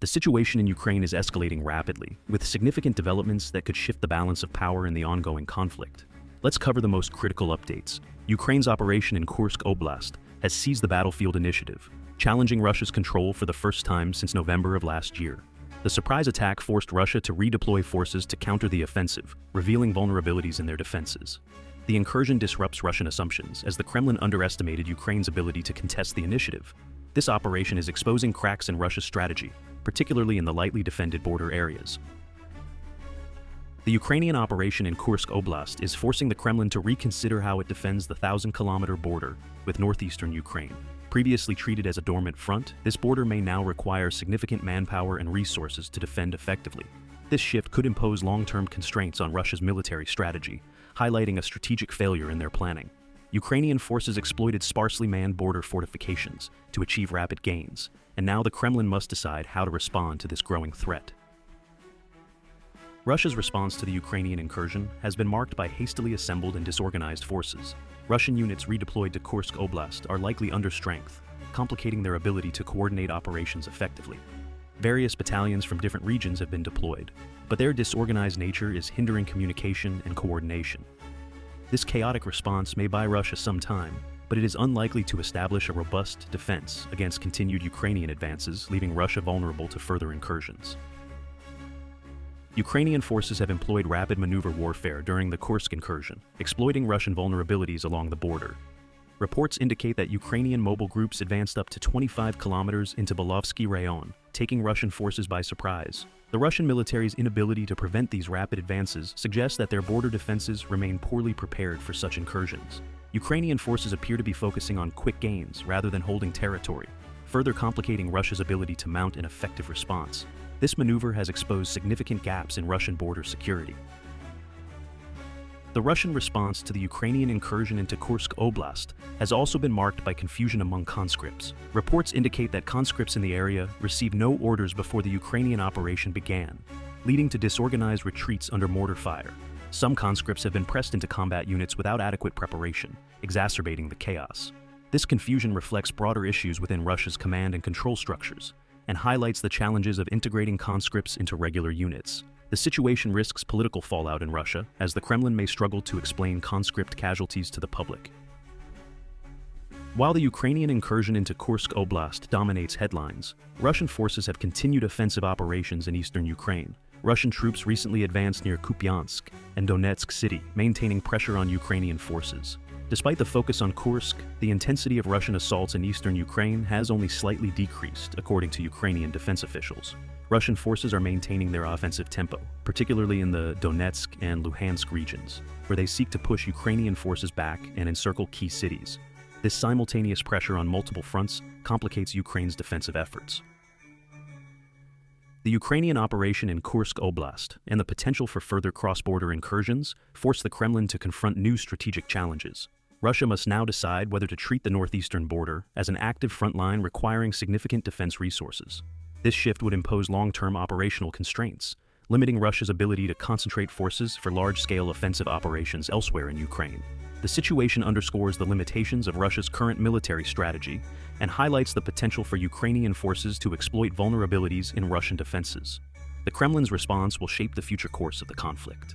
The situation in Ukraine is escalating rapidly, with significant developments that could shift the balance of power in the ongoing conflict. Let's cover the most critical updates. Ukraine's operation in Kursk Oblast has seized the battlefield initiative, challenging Russia's control for the first time since November of last year. The surprise attack forced Russia to redeploy forces to counter the offensive, revealing vulnerabilities in their defenses. The incursion disrupts Russian assumptions, as the Kremlin underestimated Ukraine's ability to contest the initiative. This operation is exposing cracks in Russia's strategy, particularly in the lightly defended border areas. The Ukrainian operation in Kursk Oblast is forcing the Kremlin to reconsider how it defends the thousand-kilometer border with northeastern Ukraine. Previously treated as a dormant front, this border may now require significant manpower and resources to defend effectively. This shift could impose long-term constraints on Russia's military strategy, highlighting a strategic failure in their planning. Ukrainian forces exploited sparsely manned border fortifications to achieve rapid gains, and now the Kremlin must decide how to respond to this growing threat. Russia's response to the Ukrainian incursion has been marked by hastily assembled and disorganized forces. Russian units redeployed to Kursk Oblast are likely understrength, complicating their ability to coordinate operations effectively. Various battalions from different regions have been deployed, but their disorganized nature is hindering communication and coordination. This chaotic response may buy Russia some time, but it is unlikely to establish a robust defense against continued Ukrainian advances, leaving Russia vulnerable to further incursions. Ukrainian forces have employed rapid maneuver warfare during the Kursk incursion, exploiting Russian vulnerabilities along the border. Reports indicate that Ukrainian mobile groups advanced up to 25 kilometers into Belovsky Rayon, taking Russian forces by surprise. The Russian military's inability to prevent these rapid advances suggests that their border defenses remain poorly prepared for such incursions. Ukrainian forces appear to be focusing on quick gains rather than holding territory, further complicating Russia's ability to mount an effective response. This maneuver has exposed significant gaps in Russian border security. The Russian response to the Ukrainian incursion into Kursk Oblast has also been marked by confusion among conscripts. Reports indicate that conscripts in the area received no orders before the Ukrainian operation began, leading to disorganized retreats under mortar fire. Some conscripts have been pressed into combat units without adequate preparation, exacerbating the chaos. This confusion reflects broader issues within Russia's command and control structures, and highlights the challenges of integrating conscripts into regular units. The situation risks political fallout in Russia, as the Kremlin may struggle to explain conscript casualties to the public. While the Ukrainian incursion into Kursk Oblast dominates headlines, Russian forces have continued offensive operations in eastern Ukraine. Russian troops recently advanced near Kupiansk and Donetsk city, maintaining pressure on Ukrainian forces. Despite the focus on Kursk, the intensity of Russian assaults in eastern Ukraine has only slightly decreased, according to Ukrainian defense officials. Russian forces are maintaining their offensive tempo, particularly in the Donetsk and Luhansk regions, where they seek to push Ukrainian forces back and encircle key cities. This simultaneous pressure on multiple fronts complicates Ukraine's defensive efforts. The Ukrainian operation in Kursk Oblast and the potential for further cross-border incursions force the Kremlin to confront new strategic challenges. Russia must now decide whether to treat the northeastern border as an active front line requiring significant defense resources. This shift would impose long-term operational constraints, limiting Russia's ability to concentrate forces for large-scale offensive operations elsewhere in Ukraine. The situation underscores the limitations of Russia's current military strategy and highlights the potential for Ukrainian forces to exploit vulnerabilities in Russian defenses. The Kremlin's response will shape the future course of the conflict.